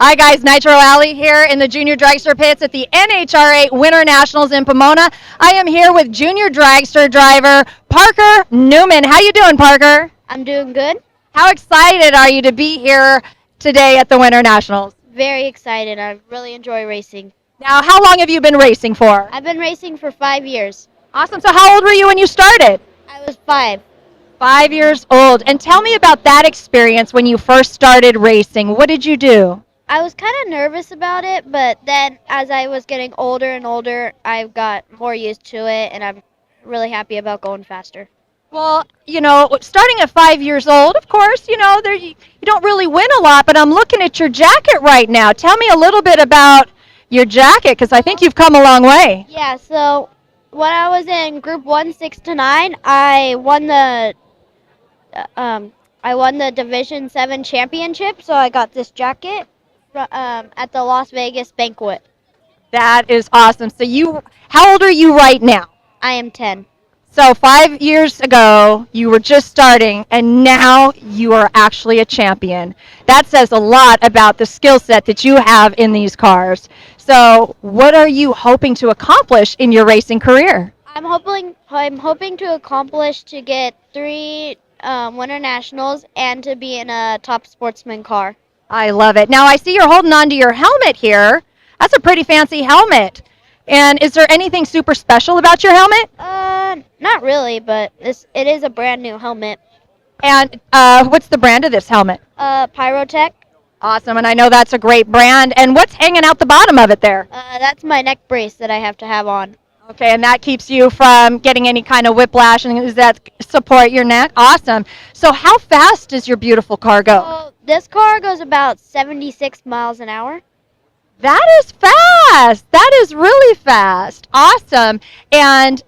Hi guys, Nitro Allie here in the Junior Dragster pits at the NHRA Winter Nationals in Pomona. I am here with Junior Dragster driver Parker Newman. How you doing, Parker? I'm doing good. How excited are you to be here today at the Winter Nationals? Very excited. I really enjoy racing. Now, how long have you been racing for? I've been racing for 5 years. Awesome. So how old were you when you started? I was 5. 5 years old. And tell me about that experience when you first started racing. What did you do? I was kind of nervous about it, but then as I was getting older and older, I got more used to it, and I'm really happy about going faster. Well, starting at 5 years old, of course, you don't really win a lot, but I'm looking at your jacket right now. Tell me a little bit about your jacket, because I think you've come a long way. Yeah, so when I was in Group 1, 6 to 9, I won the Division 7 championship, so I got this jacket at the Las Vegas banquet. That is awesome. So how old are you right now? I am 10. So 5 years ago, you were just starting, and now you are actually a champion. That says a lot about the skill set that you have in these cars. So what are you hoping to accomplish in your racing career? I'm hoping to accomplish to get 3 Winter Nationals and to be in a Top Sportsman car. I love it. Now, I see you're holding on to your helmet here. That's a pretty fancy helmet. And is there anything super special about your helmet? Not really, but it is a brand new helmet. And what's the brand of this helmet? Pyrotech. Awesome, and I know that's a great brand. And what's hanging out the bottom of it there? That's my neck brace that I have to have on. Okay, and that keeps you from getting any kind of whiplash, and does that support your neck? Awesome. So how fast does your beautiful car go? So this car goes about 76 miles an hour. That is fast. That is really fast. Awesome. And,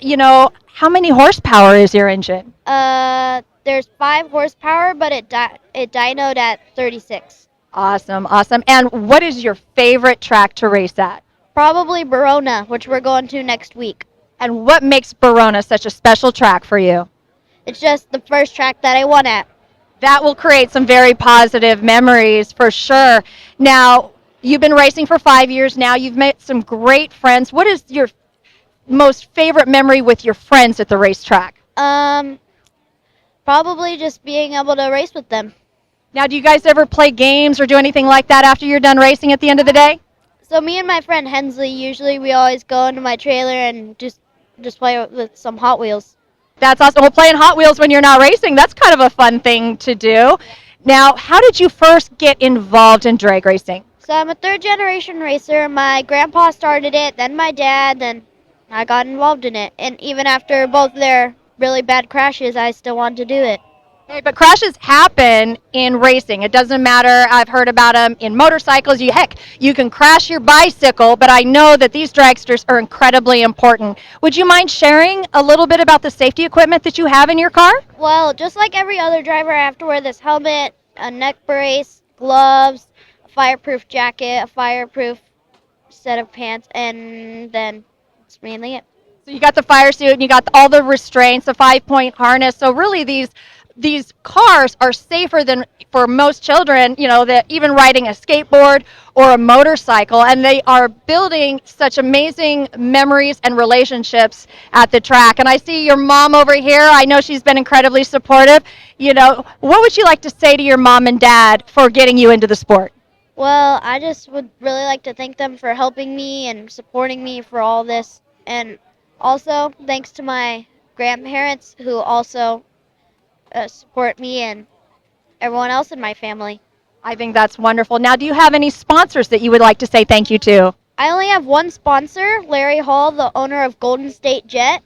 how many horsepower is your engine? There's 5 horsepower, but it dynoed at 36. Awesome, awesome. And what is your favorite track to race at? Probably Verona, which we're going to next week. And what makes Verona such a special track for you? It's just the first track that I won at. That will create some very positive memories for sure. Now, you've been racing for 5 years now. You've met some great friends. What is your most favorite memory with your friends at the racetrack? Probably just being able to race with them. Now, do you guys ever play games or do anything like that after you're done racing at the end of the day? So me and my friend Hensley, usually we always go into my trailer and just play with some Hot Wheels. That's awesome. Well, playing Hot Wheels when you're not racing, that's kind of a fun thing to do. Now, how did you first get involved in drag racing? So I'm a 3rd-generation racer. My grandpa started it, then my dad, then I got involved in it. And even after both their really bad crashes, I still wanted to do it. Hey, but crashes happen in racing. It doesn't matter. I've heard about them in motorcycles. Heck, you can crash your bicycle, but I know that these dragsters are incredibly important. Would you mind sharing a little bit about the safety equipment that you have in your car? Well, just like every other driver, I have to wear this helmet, a neck brace, gloves, a fireproof jacket, a fireproof set of pants, and then that's mainly it. So you got the fire suit and you got all the restraints, the 5-point harness. So really these cars are safer than for most children, that even riding a skateboard or a motorcycle, and they are building such amazing memories and relationships at the track. And I see your mom over here. I know she's been incredibly supportive. What would you like to say to your mom and dad for getting you into the sport? Well, I just would really like to thank them for helping me and supporting me for all this. And also, thanks to my grandparents who also support me and everyone else in my family. I think that's wonderful. Now, do you have any sponsors that you would like to say thank you to? I only have one sponsor, Larry Hall, the owner of Golden State Jet.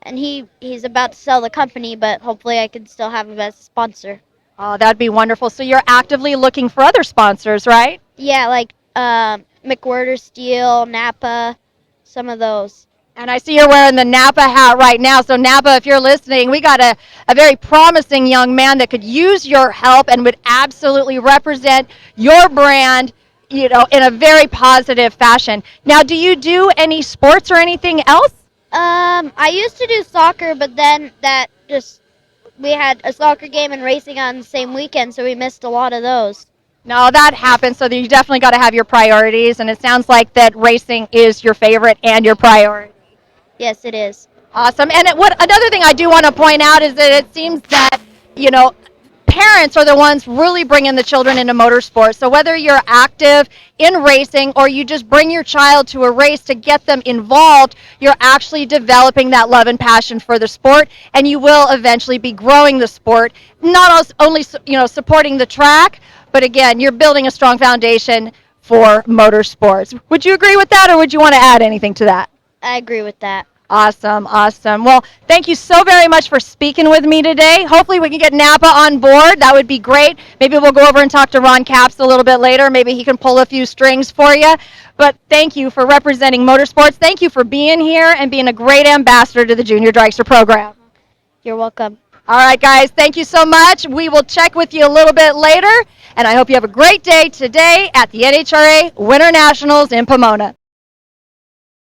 And he's about to sell the company, but hopefully I can still have him as a sponsor. Oh, that'd be wonderful. So you're actively looking for other sponsors, right? Yeah, like McWhirter Steel, Napa, some of those. And I see you're wearing the Napa hat right now. So Napa, if you're listening, we got a very promising young man that could use your help and would absolutely represent your brand, in a very positive fashion. Now, do you do any sports or anything else? I used to do soccer, but then we had a soccer game and racing on the same weekend, so we missed a lot of those. No, that happens. So you definitely got to have your priorities, and it sounds like that racing is your favorite and your priority. Yes, it is. Awesome. And what another thing I do want to point out is that it seems that you know parents are the ones really bringing the children into motorsports. So whether you're active in racing or you just bring your child to a race to get them involved, you're actually developing that love and passion for the sport, and you will eventually be growing the sport. Not only supporting the track, but again, you're building a strong foundation for motorsports. Would you agree with that, or would you want to add anything to that? I agree with that. Awesome, awesome. Well, thank you so very much for speaking with me today. Hopefully we can get Napa on board. That would be great. Maybe we'll go over and talk to Ron Capps a little bit later. Maybe he can pull a few strings for you. But thank you for representing motorsports. Thank you for being here and being a great ambassador to the Junior Dragster program. You're welcome. All right, guys, thank you so much. We will check with you a little bit later. And I hope you have a great day today at the NHRA Winter Nationals in Pomona.